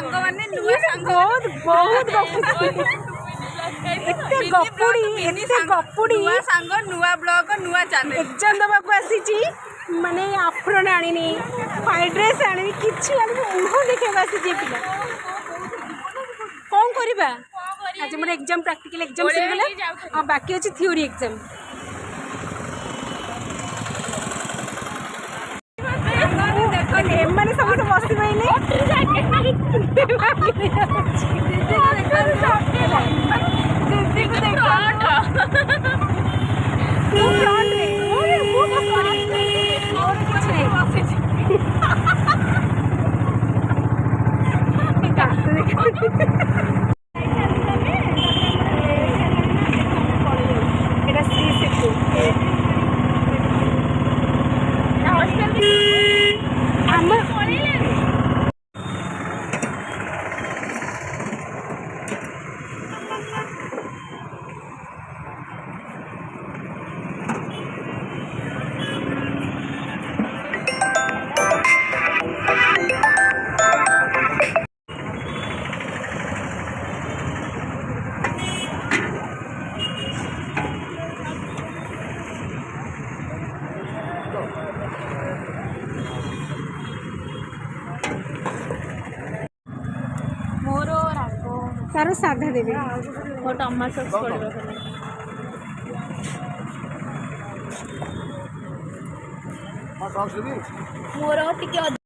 सांग माने नुआ सांग बहुत एते गपुड़ी नुआ सांग नुआ ब्लॉग नुआ चैनल एग्जाम दबाक आसी माने आफ्रोन आनी फ्राइड राइस आनी किसी मुह देखा आसी पिला कौन करवा आज मोर एग्जाम प्रैक्टिकल एग्जाम सरीगला बाकी अच्छे थ्योरी एग्जाम एम सब बस तार साधा देवी और टमाटो सॉस पड़ो मोर टिके